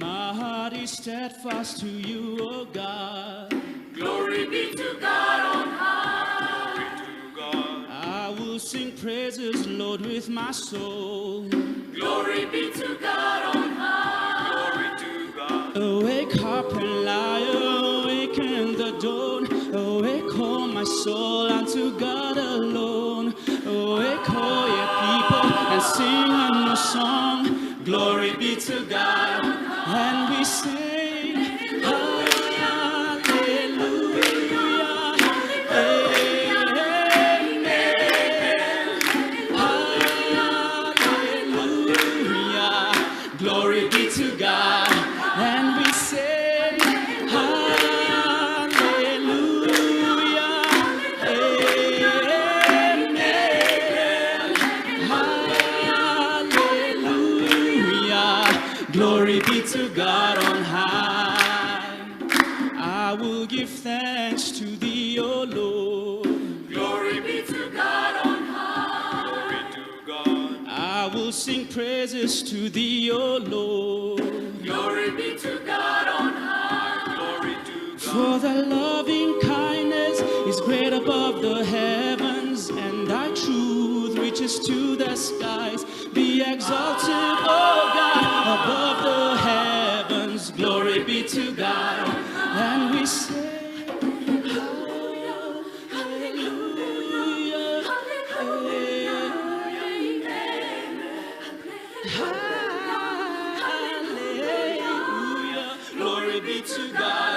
My heart is steadfast to you, O God. Glory be to God on high. Glory to God. I will sing praises, Lord, with my soul. Glory be to God on high. Glory to God. Awake, harp and lyre, awaken the dawn. Awake, oh my soul, unto God alone. Awake, oh ye people, and sing a new song. Glory be to God, and we sing hallelujah, amen, hallelujah. Glory be to God, and we sing hallelujah, amen, hallelujah. Glory be to God on high. I will give thanks to thee, O Lord. Glory be to God on high. Glory to God. I will sing praises to thee, O Lord. Glory be to God on high. Glory to God. For thy loving kindness is great above the heavens, and thy truth reaches to the skies. Be exalted, O God, above the heavens. Glory be to God. And we say, hallelujah, hallelujah, hallelujah. Glory be to God.